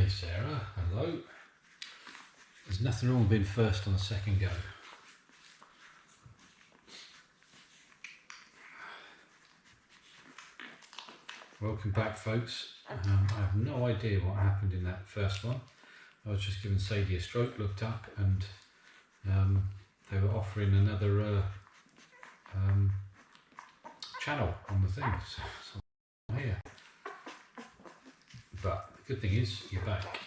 Hey Sarah, hello. There's nothing wrong with being first on the second go. Welcome back, folks. I have no idea what happened in that first one. I was just giving Sadie a stroke, looked up, and they were offering another channel on the thing. So I'm here. But the good thing is you're back,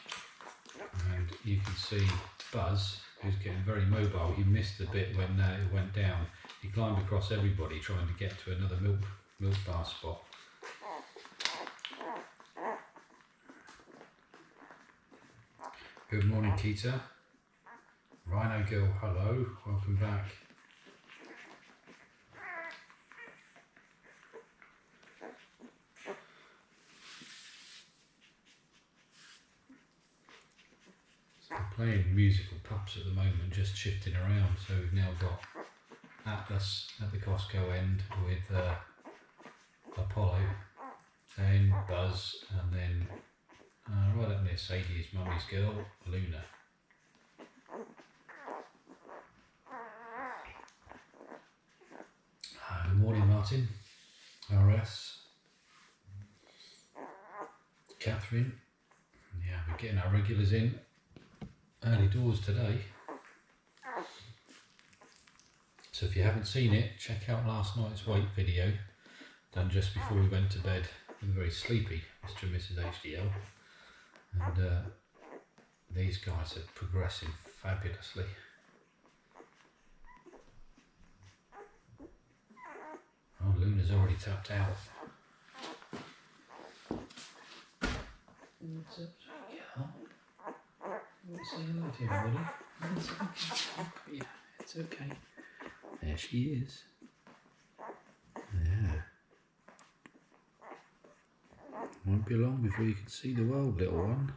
and you can see Buzz, who's getting very mobile. He missed the bit when it went down. He climbed across everybody trying to get to another milk bar spot. Good morning, Keita. Rhino Girl, hello, welcome back. So we're playing musical pups at the moment, just shifting around. So we've now got Atlas at the Costco end with Apollo, then Buzz, and then right up near Sadie's mummy's girl, Luna. Good morning, Martin. RS. Catherine. Yeah, we're getting our regulars in early doors today. So if you haven't seen it, check out last night's weight video done just before we went to bed with a very sleepy Mr. and Mrs. HDL. And these guys are progressing fabulously. Oh, Luna's already tapped out. What's up, girl? Say hello to everybody. It's okay. Yeah, it's okay. There she is. Yeah. Won't be long before you can see the world, little one.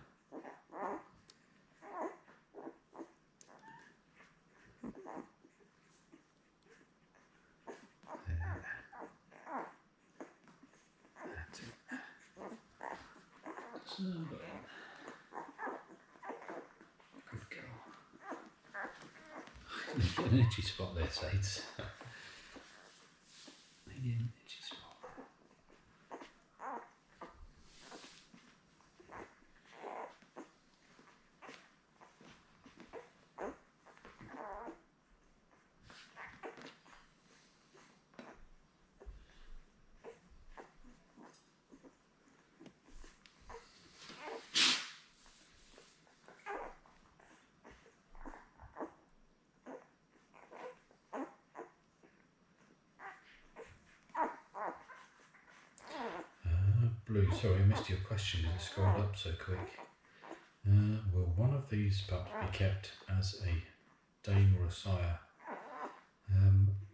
There. That's it. So, good girl. Get an itchy spot there, Sades. Maybe an itchy spot. Blue, sorry, I missed your question because it scrolled up so quick. Will one of these pups be kept as a dame or a sire?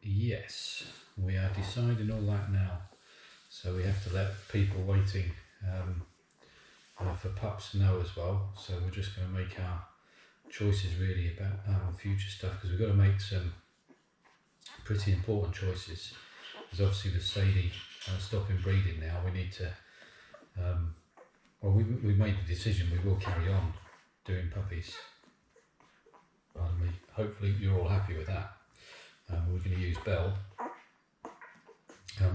Yes, we are deciding all that now. So we have to let people waiting for pups know as well. So we're just going to make our choices really about future stuff, because we've got to make some pretty important choices. Because obviously with Sadie stopping breeding now, we need to well, we made the decision we will carry on doing puppies. Pardon me. Hopefully you're all happy with that. We're going to use Belle,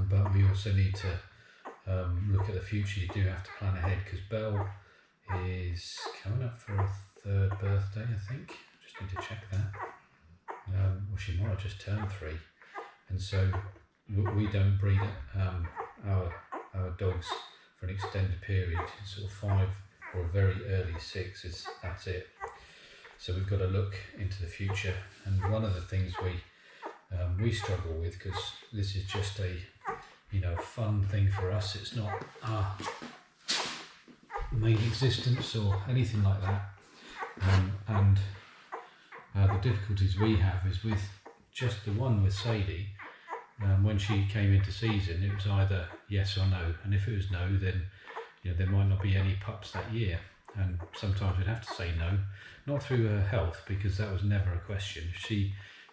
but we also need to look at the future. You do have to plan ahead, because Belle is coming up for her 3rd birthday, I think. Just need to check that. Well, she might have just turned 3, and so we don't breed our dogs for an extended period. Sort of 5 or a very early 6 that's it. So we've got to look into the future, and one of the things we struggle with, because this is just a fun thing for us, it's not our main existence or anything like that, and the difficulties we have is with just the one with Sadie. When she came into season, it was either yes or no, and if it was no, then there might not be any pups that year, and sometimes we'd have to say no, not through her health, because that was never a question. If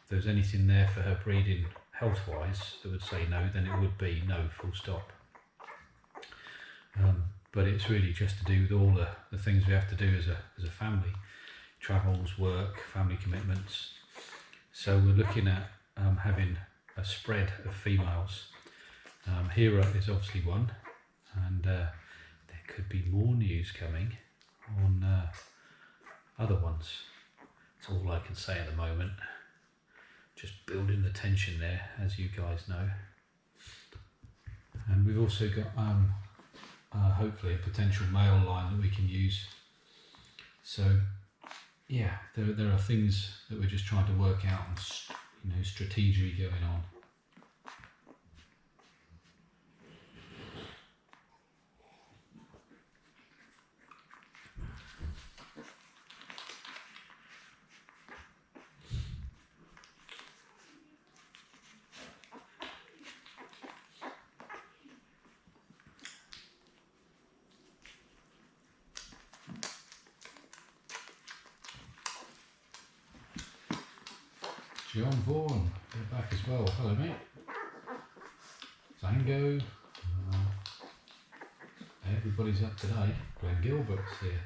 there was anything there for her breeding health-wise that would say no, then it would be no, full stop. but it's really just to do with all the things we have to do as a family. Travels, work, family commitments. So we're looking at having a spread of females. Hera is obviously one, and there could be more news coming on other ones. That's all I can say at the moment. Just building the tension there, as you guys know. And we've also got hopefully a potential male line that we can use. So yeah, there are things that we're just trying to work out and strategy going on. John Vaughan, you're back as well. Hello, mate. Zango. Everybody's up today. Glenn Gilbert's here.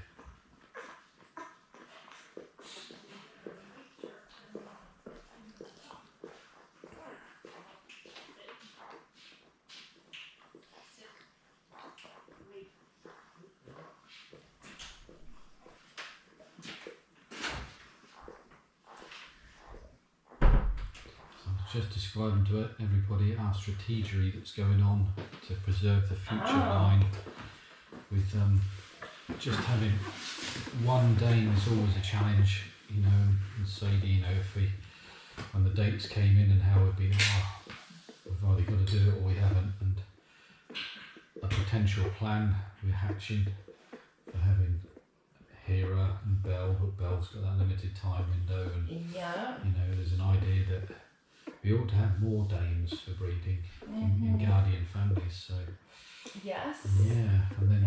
Just describing to everybody our strategy that's going on to preserve the future line. With just having one dame is always a challenge, and Sadie, when the dates came in and how it'd be, we've either got to do it or we haven't, and a potential plan we're hatching for having Hera and Belle, but Belle's got that limited time window, and there's an idea that we ought to have more dames for breeding in guardian families. So yes. Yeah, and then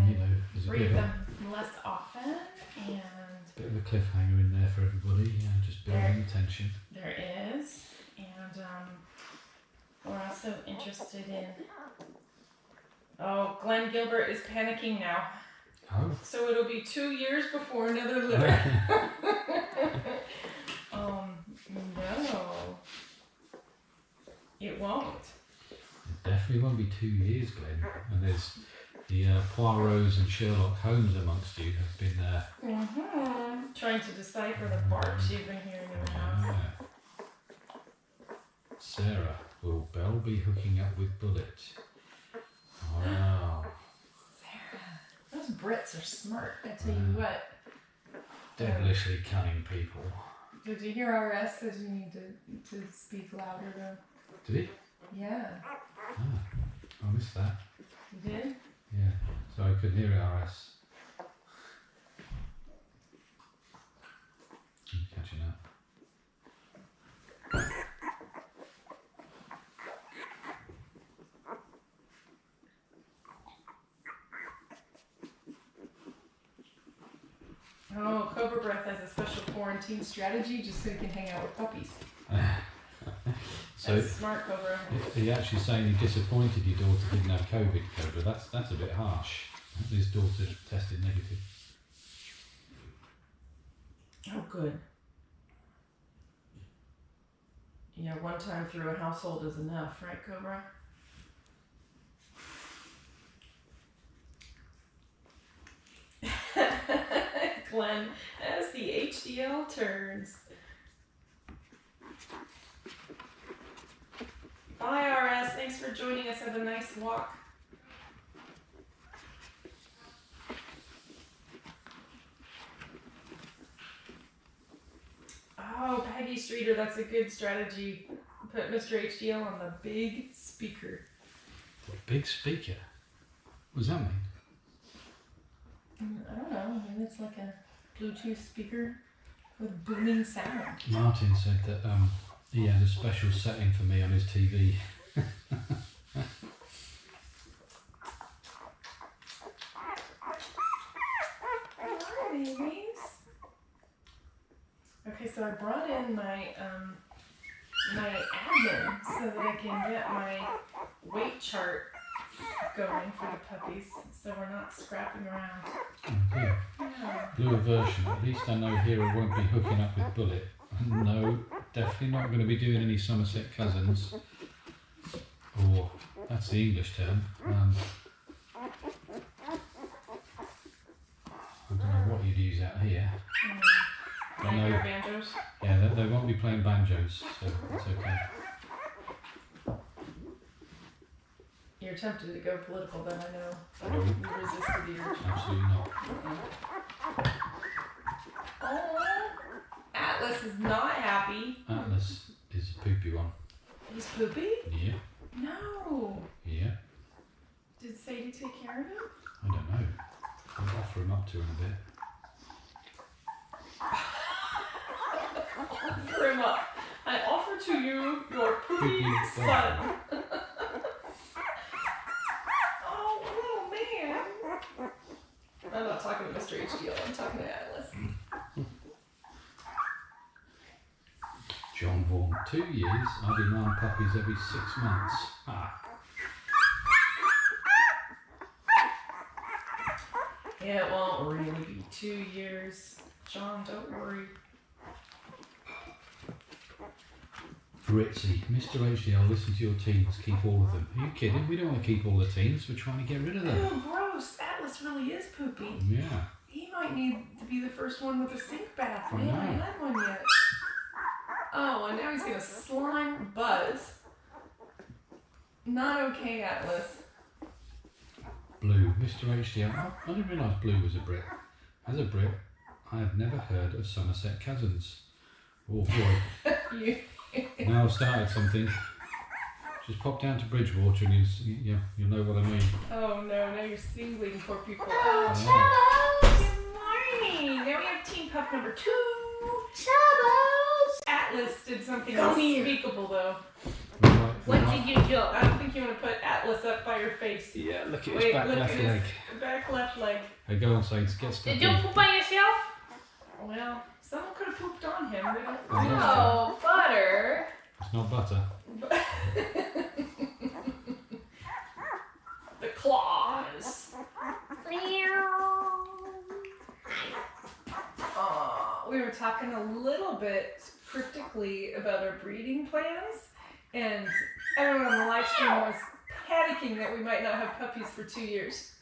there's a bit of them less often, and a bit of a cliffhanger in there for everybody. Just building the tension. There is, and we're also interested in. Oh, Glenn Gilbert is panicking now. Oh. So it'll be 2 years before another litter. No. It won't. It definitely won't be 2 years, Glenn. And there's the Poirots and Sherlock Holmes amongst you have been trying to decipher the barks you've been hearing in the house. Sarah, will Belle be hooking up with Bullet? Wow. Sarah, those Brits are smart. I tell you what. Devilishly cunning people. Did you hear RS says you need to speak louder though? Did he? Yeah. I missed that. You did? Yeah, so I could hear it, RS. I'm catching up. Oh, Cobra Breath has a special quarantine strategy just so he can hang out with puppies. So that's smart, Cobra. He actually saying he disappointed your daughter didn't have COVID, Cobra. That's a bit harsh. His daughter tested negative. Oh, good. Yeah, one time through a household is enough, right, Cobra? Glenn, as the HDL turns. Bye, RS. Thanks for joining us. Have a nice walk. Oh, Peggy Streeter, that's a good strategy. Put Mr. HDL on the big speaker. The big speaker? What does that mean? I don't know. Maybe it's like a Bluetooth speaker with booming sound. Martin said that he has a special setting for me on his TV. Hi, babies. Okay, so I brought in my my admin so that I can get my weight chart going for the puppies, so we're not scrapping around. Okay. Yeah. Bluer version. At least I know Hero won't be hooking up with Bullet. No, definitely not going to be doing any Somerset cousins. Or that's the English term. I don't know what you'd use out here. I know. Banjos. Yeah, they won't be playing banjos, so it's okay. You're tempted to go political, then I know. But No. you resisted the urge. Absolutely not. Oh, Atlas is not happy. Atlas is a poopy one. He's poopy? Yeah. No. Yeah. Did Sadie take care of him? I don't know. I'll offer him up to her in a bit. Offer him up. I offer to you your poopy Poopy son. Oh, little man. I'm not talking to Mr. HDL, I'm talking to Atlas. John Vaughan, 2 years. I demand puppies every 6 months. Ah. Yeah, it won't really be 2 years. John, don't worry. Ritzy, Mr. HDL, listen to your teens, keep all of them. Are you kidding? We don't want to keep all the teens, we're trying to get rid of them. Ew, gross. Atlas really is poopy. Yeah. He might need to be the first one with a sink bath. I We haven't know. had one yet. Oh, and now he's gonna slime Buzz. Not okay, Atlas. Blue, Mr. HDL. Oh, I didn't realise Blue was a Brit. As a Brit, I have never heard of Somerset cousins. Oh boy. You. Now I've started something. Just pop down to Bridgewater and you'll know what I mean. Oh no, now you're singling poor people. Oh. Good morning. Now we have team pup number 2. Troubles. Atlas did something unspeakable though. What did you do? I don't think you want to put Atlas up by your face. Yeah, look at his Wait, back look left at leg. his back left leg. Hey, go on, Saints, get stuck Did you in. poop by yourself? Well, someone could have pooped on him. We don't Oh, know. Oh, butter. It's not butter. The claws. We were talking a little bit cryptically about our breeding plans, and everyone on the live stream was panicking that we might not have puppies for 2 years.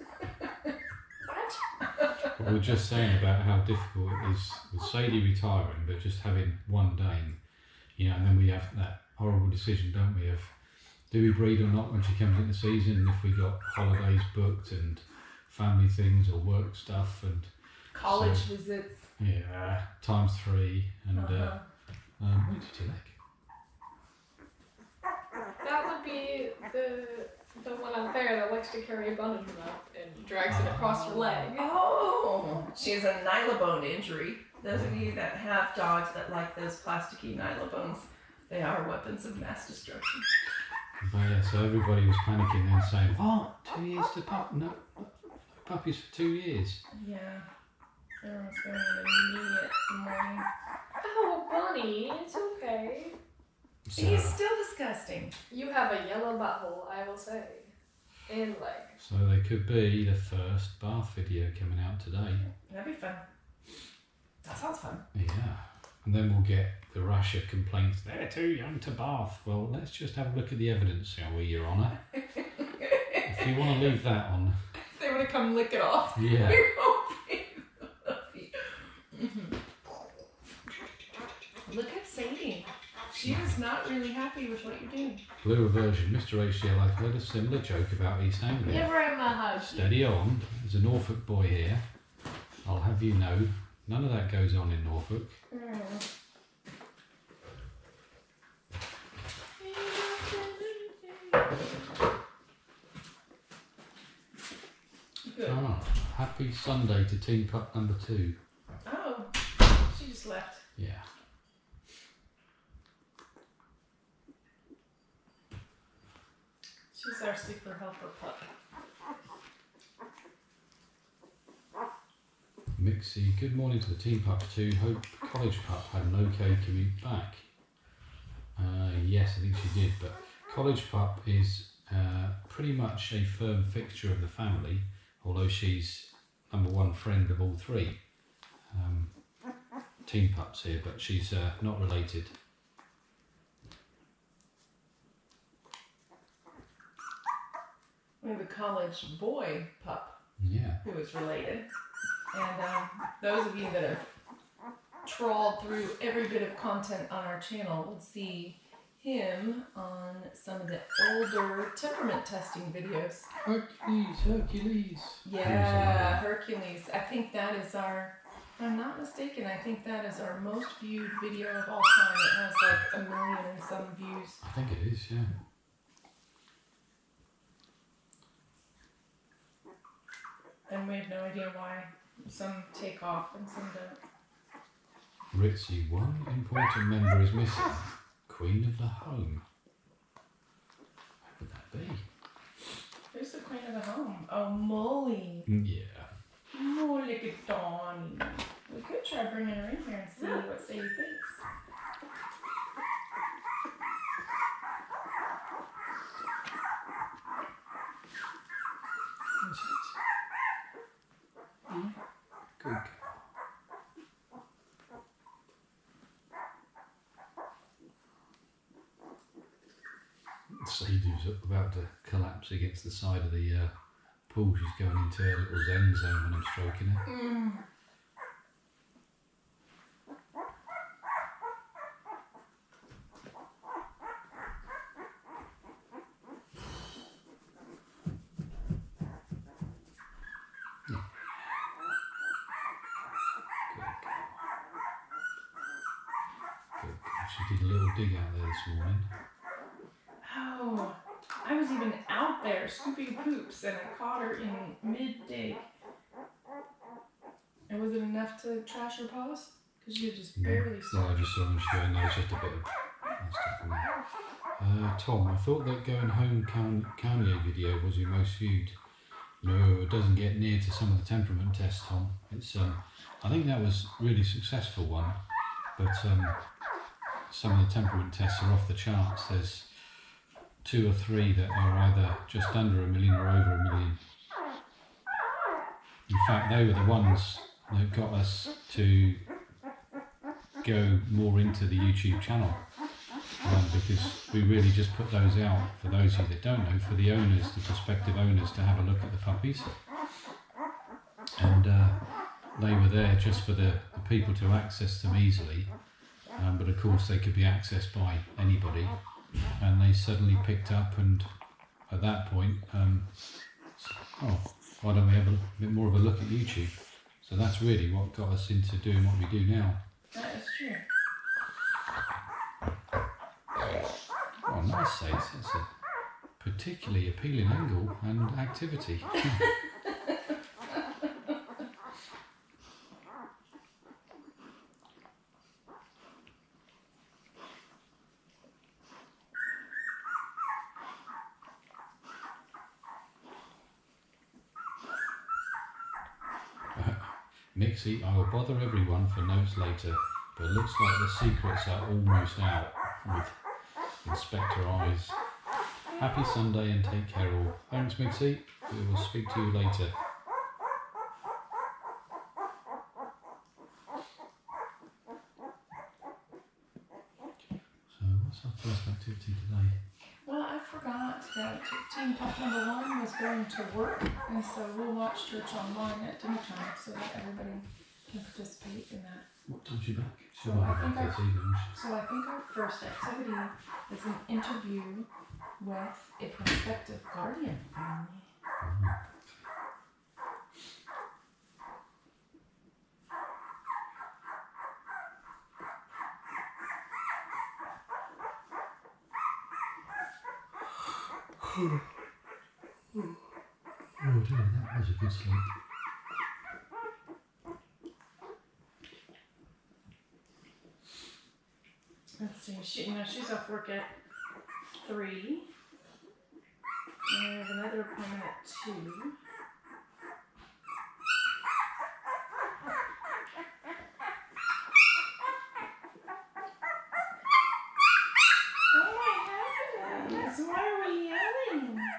What? But we were just saying about how difficult it is with Sadie retiring, but just having one dame, and then we have that horrible decision, don't we, of do we breed or not when she comes into season, and if we got holidays booked and family things or work stuff and College visits. yeah, ×3 and where did you leg? That would be the one out there that likes to carry a bun in her mouth and drags it across her leg. Oh, she has a nylabone injury. Those of you that have dogs that like those plasticky nylabones, they are weapons of mass destruction. But yeah, so everybody was panicking then saying, what? 2 years to pup? No puppies for 2 years. Yeah. Everyone's going in immediate morning. Oh, Bunny, it's okay. So, He's still disgusting. You have a yellow butthole, I will say. And leg. so they could be the first bath video coming out today. That'd be fun. That sounds fun. Yeah. And then we'll get the rash of complaints. They're too young to bath. Well, let's just have a look at the evidence, shall we, Your Honour? If you want to leave that on. They want to come lick it off. Yeah. Look at Sadie. She is not really happy with what you're doing. Bluer version, Mr. HDL has led a similar joke about East Anglia. Give her a hug. Steady on. There's a Norfolk boy here. I'll have you know, none of that goes on in Norfolk. Good. Ah, happy Sunday to team pup number 2. Oh, she just left. Yeah. She's our super helper pup. Mixie, good morning to the team pup 2. Hope college pup had an okay commute back. Yes, I think she did, but college pup is pretty much a firm fixture of the family, although she's number one friend of all three. Teen pups here, but she's not related. We have a college boy pup Yeah. who is related. And those of you that have trawled through every bit of content on our channel will see him on some of the older temperament testing videos. Hercules. Yeah, Hercules. I think that is our, if I'm not mistaken, I think that is our most viewed video of all time. It has like 1 million and some views. I think it is, yeah. And we have no idea why some take off and some don't. Ritzy, one important member is missing. Queen of the home. Who would that be? Who's the queen of the home? Oh, Molly. Yeah. Mulligatawny. We could try bringing her in here and see what Sadie thinks. What's it? Good girl. Sadie's about to collapse against the side of the pool. She's going into her little zen zone when I'm stroking her. She did a little dig out there this morning. Oh, I was even out there scooping poops and I caught her in mid-dig. And was it enough to trash her paws? Because you just barely saw. No, I just saw when she went, there's just a bit of stuff in there. Tom, I thought that going home Kanye video was your most viewed. No, it doesn't get near to some of the temperament tests, Tom. It's I think that was a really successful one, but some of the temperament tests are off the charts. There's 2 or 3 that are either just under 1 million or over 1 million. In fact, they were the ones that got us to go more into the YouTube channel, because we really just put those out for those of you that don't know, for the owners, the prospective owners, to have a look at the puppies. And they were there just for the people to access them easily, but of course they could be accessed by anybody. And they suddenly picked up, and at that point, oh, why don't we have a bit more of a look at YouTube? So that's really what got us into doing what we do now. That is true. Oh, nice, Sage. It's a particularly appealing angle and activity. Nixie, I will bother everyone for notes later, but it looks like the secrets are almost out with Inspector Eyes. Happy Sunday and take care all. Thanks, Mixie. We will speak to you later. So, what's our first activity today? Well, I forgot that Team Pup number 1 was going to work, and so we'll watch church online at dinner time so that everybody can participate in that. What time's she back? She'll So I be think back this evening. So I think our first activity is an interview with a prospective guardian family. Oh dear, that was a good sleep. Let's see, she's off work at 3. And we have another appointment at 2. Oh my heavens! Why are we yelling?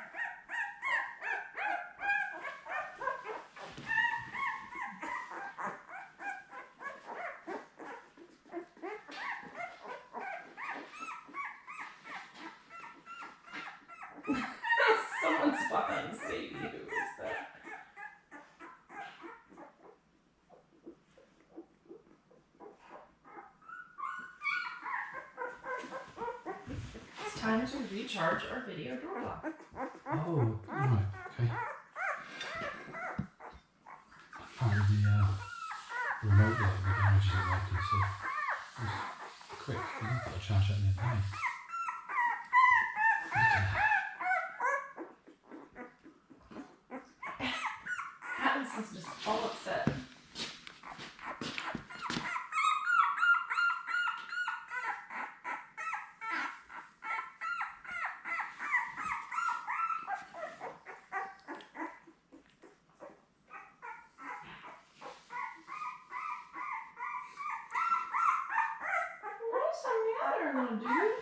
find Sadie. Who is that? It's time to recharge our video doorbell. Oh, right, okay. Apparently the remote light in the garage isn't working, so it's quick. I've got to charge that in the other day. Look at that. Atlas is just all upset. What's the matter, little dude?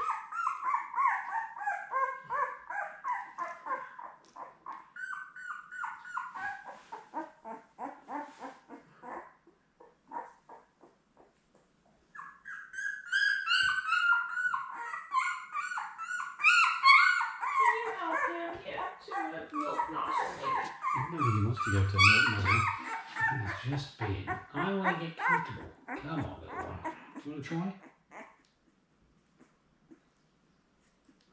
Milk nozzle, maybe. Nobody wants to go to a milk nozzle. It's just been. I want to get comfortable. Come on, little one. Do you want to try?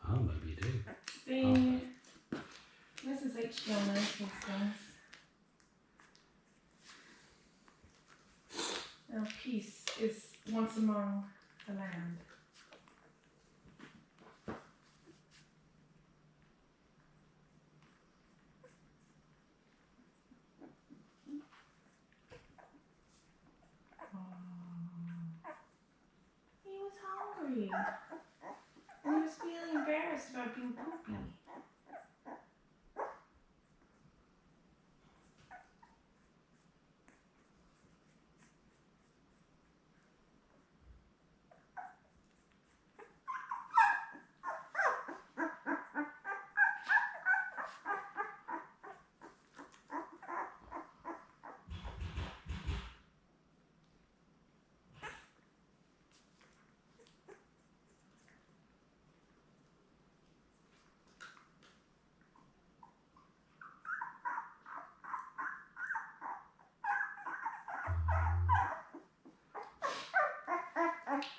Oh, maybe you do. See, this is HDL nice these days. Now, peace is once among the land. He was hungry. And he was feeling embarrassed about being poopy.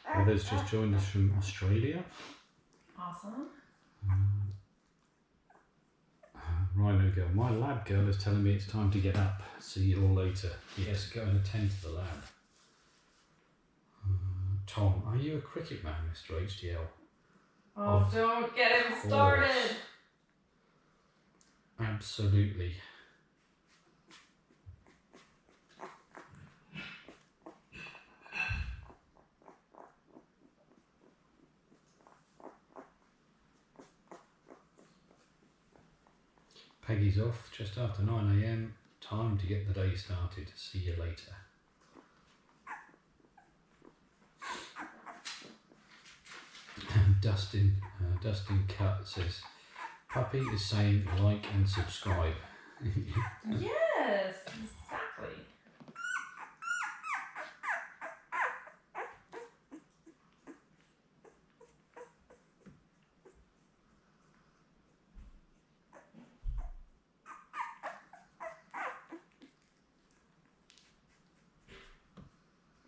Heather's just joined us from Australia. Awesome. Rhino girl. My lab girl is telling me it's time to get up. See you all later. Yes, go and attend to the lab. Tom, are you a cricket man, Mr. HDL? Oh, don't get him started. Absolutely. Peggy's off just after 9 AM. Time to get the day started. See you later. Dustin Cut says, Puppy is saying like and subscribe. Yes, exactly.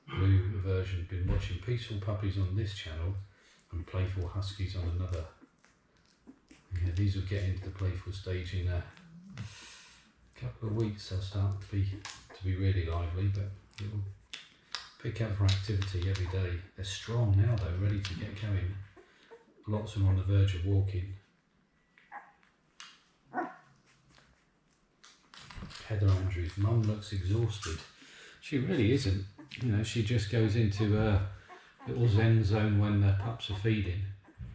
Blue version, been watching Peaceful Puppies on this channel and Playful Huskies on another. Yeah, these will get into the playful stage in a couple of weeks. They'll start to be really lively, but it'll pick up for activity every day. They're strong now though, ready to get going. Lots of them on the verge of walking. Heather Andrews, Mum looks exhausted. She really isn't. You know, she just goes into a little zen zone when the pups are feeding.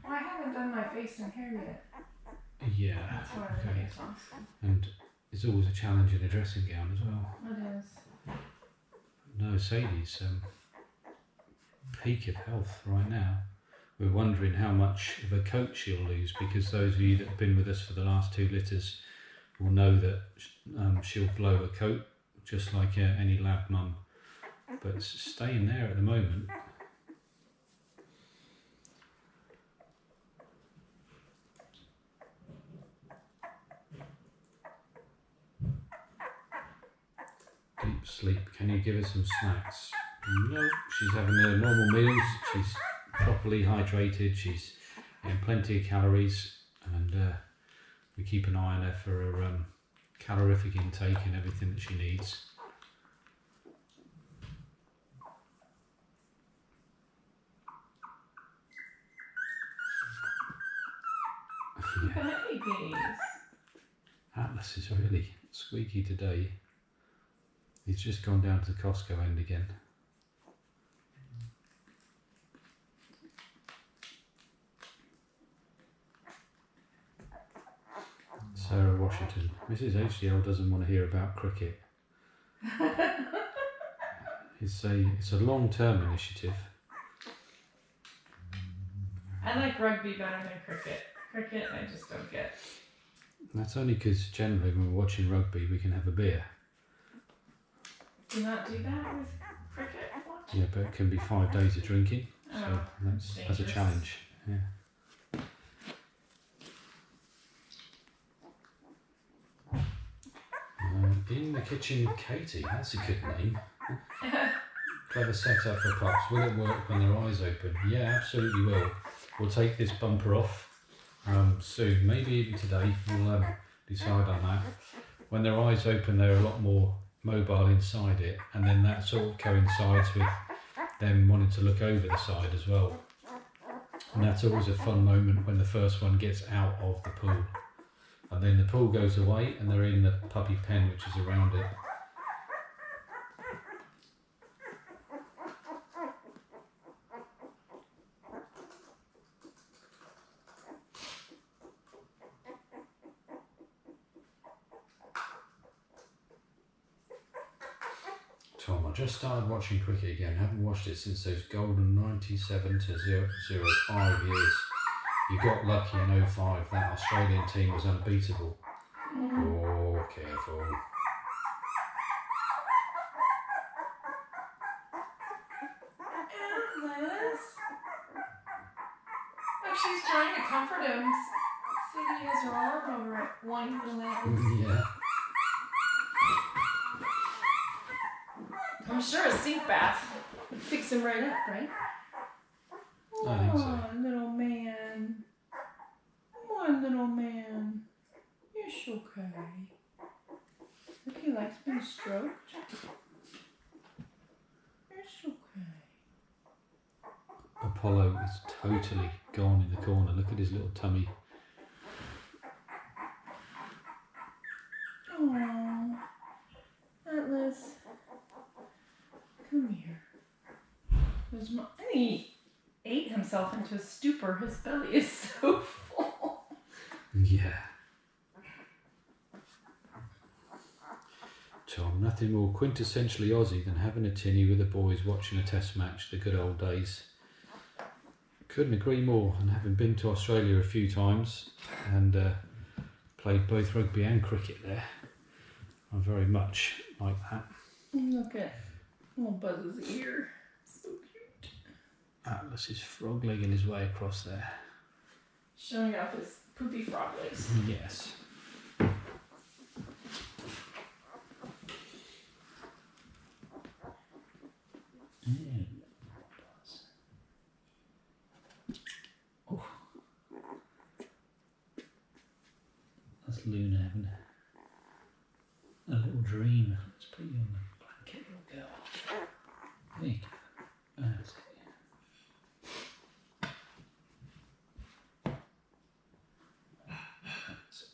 Well, I haven't done my face and hair yet. Yeah, That's why I okay. think it's awesome. And it's always a challenge in a dressing gown as well. It is. No, Sadie's peak of health right now. We're wondering how much of a coat she'll lose, because those of you that have been with us for the last 2 litters will know that she'll blow a coat just like any lab mum. But it's staying there at the moment. sleep. Can you give her some snacks? No, she's having her normal meals. She's properly hydrated. She's getting plenty of calories, and we keep an eye on her for her calorific intake and everything that she needs. Yeah. Babies. Atlas is really squeaky today. He's just gone down to the Costco end again. Sarah Washington. Mrs. HDL doesn't want to hear about cricket. It's a long-term initiative. I like rugby better than cricket. Cricket, I just don't get. That's only because generally when we're watching rugby we can have a beer. Do not do that with cricket watching? Yeah, but it can be 5 days of drinking, so Oh, that's a dangerous. challenge. Yeah. In the kitchen with Katie, that's a good name. Clever setup for pups. Will it work when their eyes open? Yeah, absolutely will. We'll take this bumper off soon, maybe even today. We'll decide on that. When their eyes open, they're a lot more mobile inside it, and then that sort of coincides with them wanting to look over the side as well. And that's always a fun moment when the first one gets out of the pool. And then the pool goes away and they're in the puppy pen which is around it. Tom, I just started watching cricket again. Haven't watched it since those golden 97 to 005 years. You got lucky in 05. That Australian team was unbeatable. Oh, careful. Atlas. Oh, she's trying to comfort him. See, he has her arm over it. One little Atlas. Yeah. I'm sure a sink bath would fix him right up, right? I think so. Oh, little man. One little man. It's okay. Look, he likes being stroked. It's okay. Apollo is totally gone in the corner. Look at his little tummy. Oh, Atlas. Come here. There's my, and he ate himself into a stupor. His belly is so full. Yeah. Tom, nothing more quintessentially Aussie than having a tinny with the boys watching a test match, the good old days. Couldn't agree more, and having been to Australia a few times and played both rugby and cricket there, I very much like that. Look at little Buzz's ear. So cute. Atlas is frog legging his way across there. Showing off his poopy frog legs. Yes. Oh. That's Luna having a little dream. Let's put you on the blanket, little girl. There you go. That's it. That's it.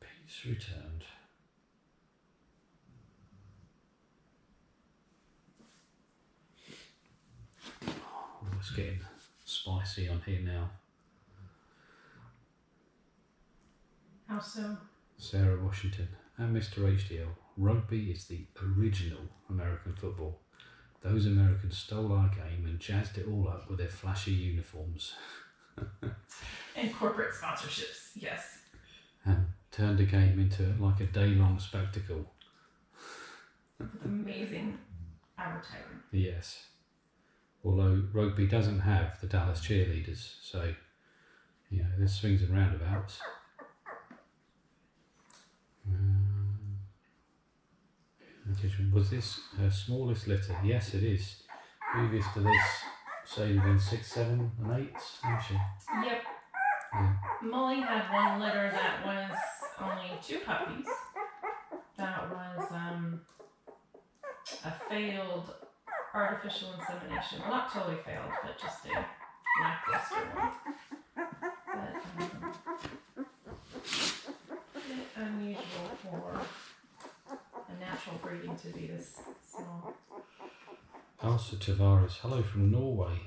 Peace returned. Oh, it's getting spicy on here now. How so? Sarah Washington and Mr. HDL. Rugby is the original American football. Those Americans stole our game and jazzed it all up with their flashy uniforms. And corporate sponsorships, yes. And turned the game into like a day-long spectacle. With amazing advertising. Yes. Although rugby doesn't have the Dallas cheerleaders, so, you know, there's swings and roundabouts. Was this her smallest litter? Yes, it is. Previous to this, say within 6, 7 and 8, isn't she? Yep. Yeah. Molly had one litter that was only 2 puppies. That was a failed artificial insemination. Well, not totally failed, but just a lackluster one. But a bit unusual for a natural breeding to be this small. Elsa Tavares, hello from Norway.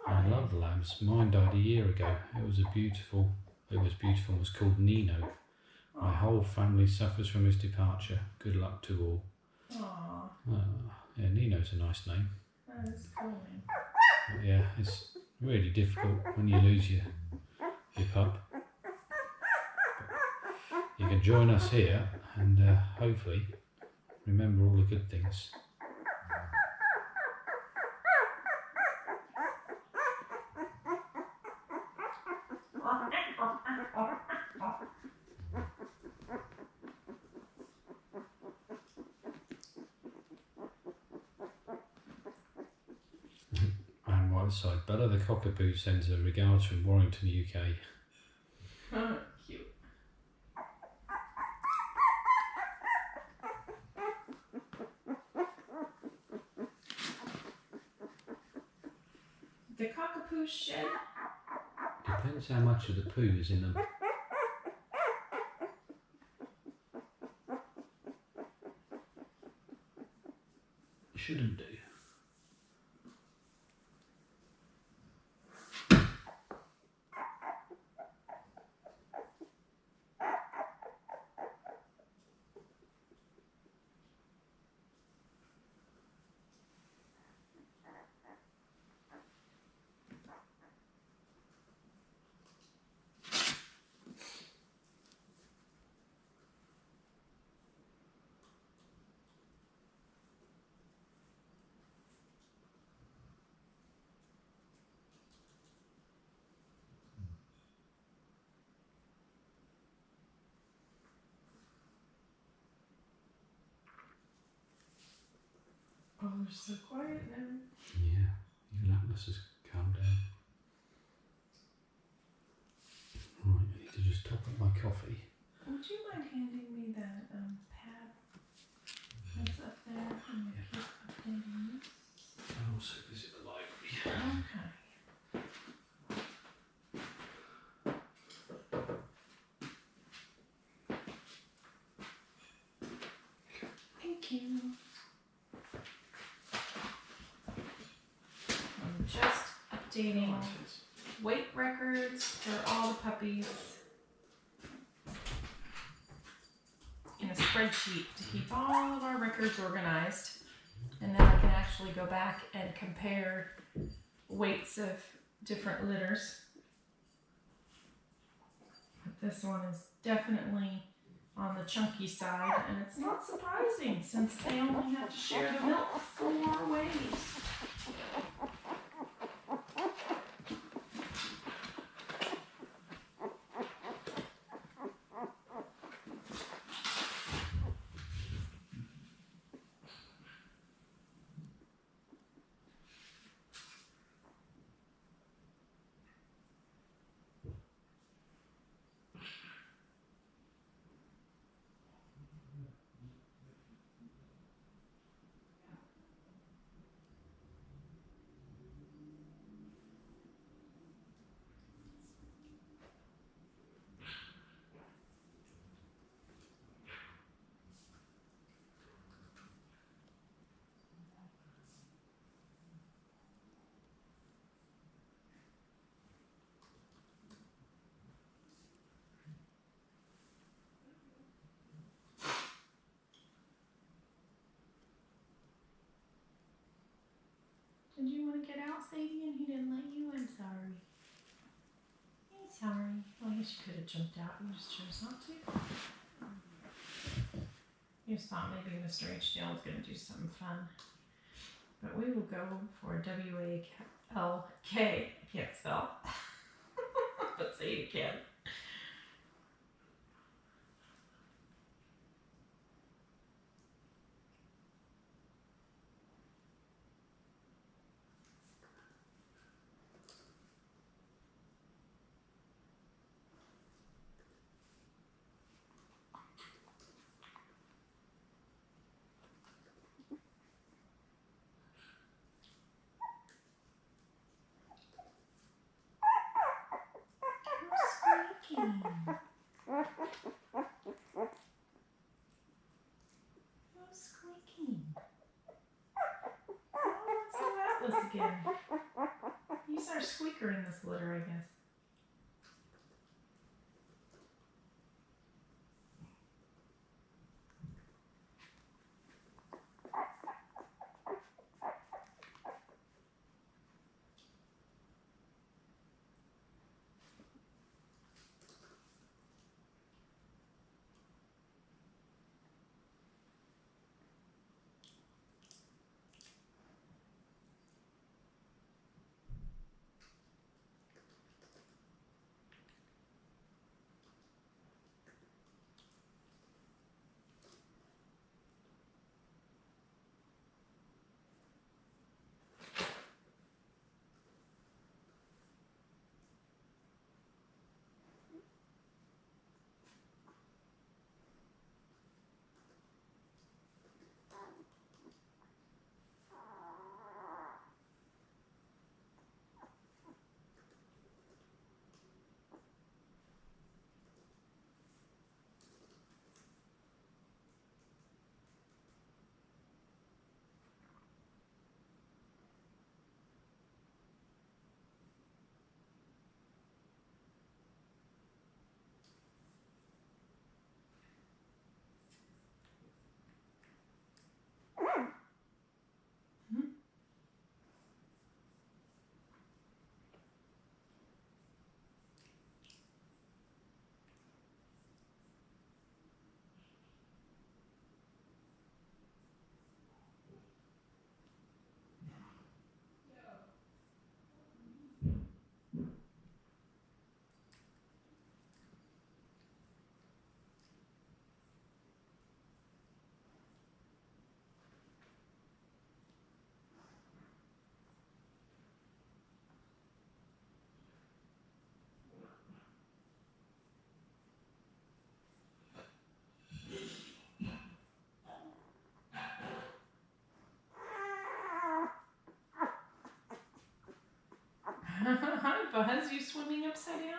I Hi. love labs. Mine died a year ago. It was beautiful and was called Nino. My whole family suffers from his departure. Good luck to all. Aww, Yeah, Nino's a nice name. that is cool. But yeah, it's really difficult when you lose your pup. But you can join us here and hopefully remember all the good things. And Whiteside, Bella the Cockapoo sends her regards from Warrington, UK. Cute. The cockapoo shed. Depends how much of the poo is in them. Shouldn't do. Oh, they're so quiet now. Yeah, even Atlas has calmed down. Right, I need to just top up my coffee. Would you mind handing me that pad that's up there? I'm gonna keep updating this. I'll also visit the library. Okay. Thank you. I'm just updating weight records for all the puppies in a spreadsheet to keep all of our records organized, and then I can actually go back and compare weights of different litters. But this one is definitely on the chunky side, and it's not surprising since they only have to share the milk 4 ways. Did you want to get out, Sadie, and he didn't let you? I'm sorry. I'm sorry. Well, I guess you could have jumped out. You just chose not to. You just thought maybe Mr. H.D.L. was going to do something fun. But we will go for W-A-L-K. I can't spell. But Sadie can. this again. He's our squeaker in this litter, I guess. Hi, Buzz. You swimming upside down?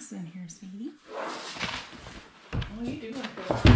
snacks in here, sweetie. Oh, you do want to go.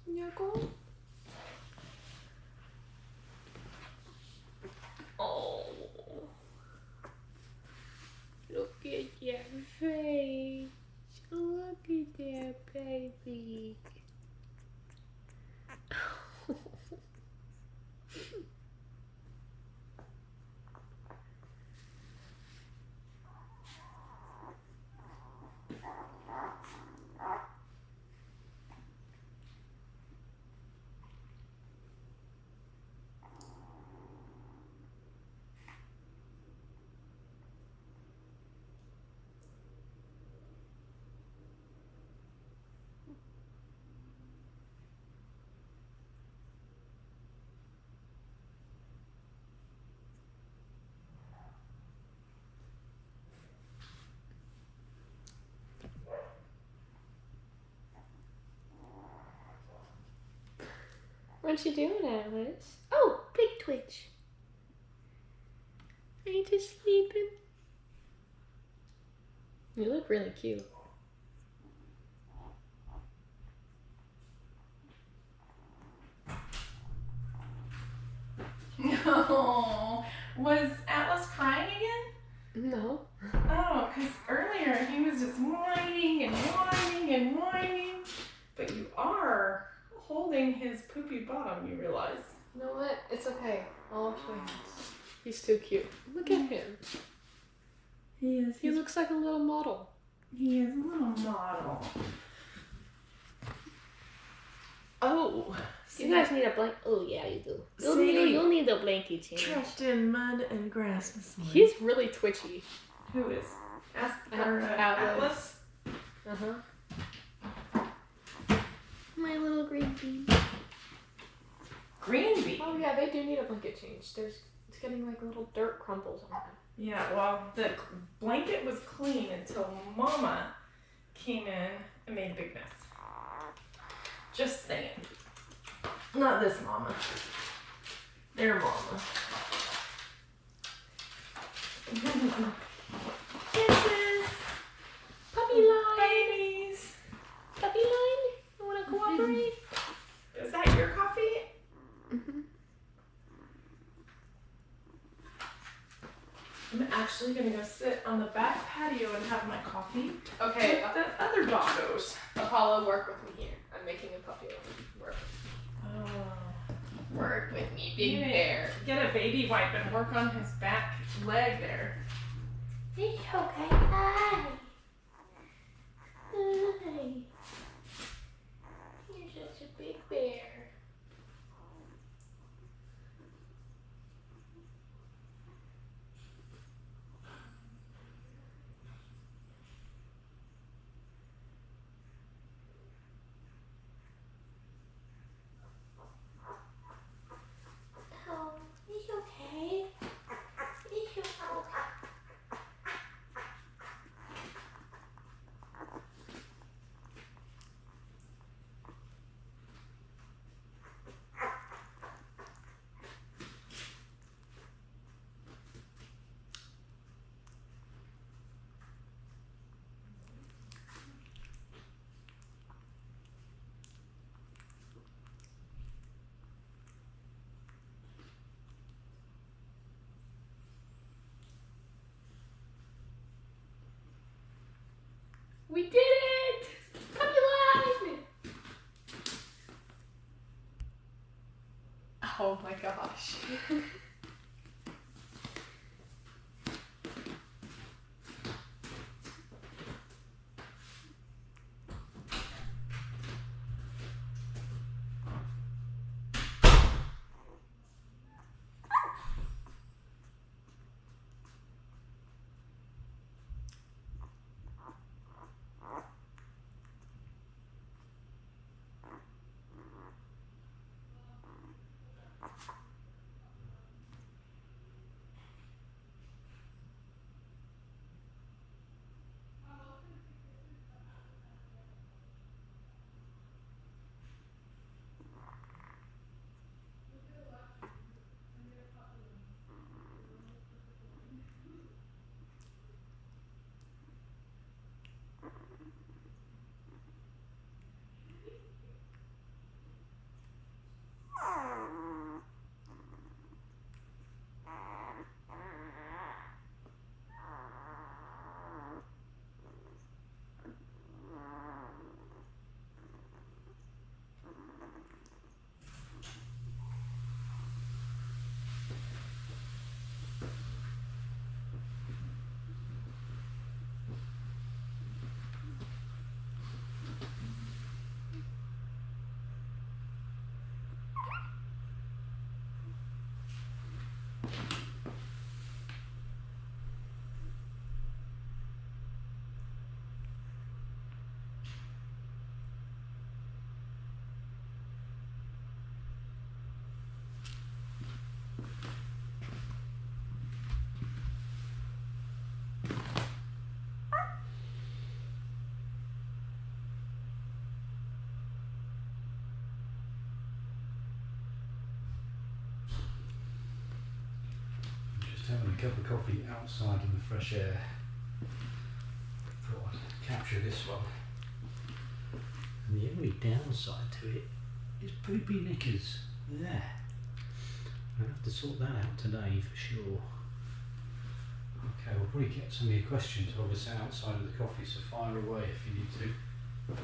Snuggle. Oh, look at that face. Look at that baby. What you doing, Atlas? Oh, big twitch. Are you just sleeping? You look really cute. No. Was Atlas crying again? No. Oh, because earlier he was just whining and whining and whining. But you are holding his poopy bottom, you realize. You know what? It's okay. I'll wash my hands. He's too cute. Look at him. He is. He looks like a little model. He is a little model. Oh. You guys need a blanket. Oh yeah, you do. Sadie. You'll need a blanket change. Trapped in mud and grass this morning. He's really twitchy. Who is? Atlas. Atlas? Uh-huh. My little green bean. Green bean? Oh yeah, they do need a blanket change. It's getting like little dirt crumbles on them. Yeah, well, the blanket was clean until Mama came in and made a big mess. Just saying. Not this Mama. Their Mama. actually gonna go sit on the back patio and have my coffee. Okay, With the other doggos. Apollo, work with me here. I'm making a puppy work. Oh. Work with me, You big need to bear. Get a baby wipe and work on his back leg there. It's okay. Hi. Hi. You're such a big bear. Oh, it's okay. It's okay. We did it! Puppy line! Oh my gosh. Just having a cup of coffee outside in the fresh air. Thought I'd capture this one. And the only downside to it is poopy knickers. There. I'll have to sort that out today for sure. Okay, we'll probably get some of your questions while we're sat outside of the coffee, so fire away if you need to.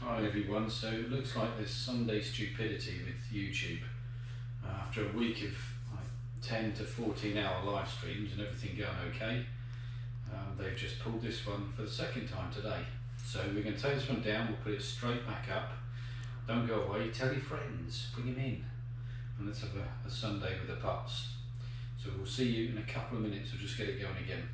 Hi everyone, so it looks like there's Sunday stupidity with YouTube. After a week of like 10 to 14 hour live streams and everything going okay, they've just pulled this one for the second time today. So we're going to take this one down, we'll put it straight back up. Don't go away, tell your friends, bring him in. And let's have a Sunday with the pups. So we'll see you in a couple of minutes, we'll just get it going again.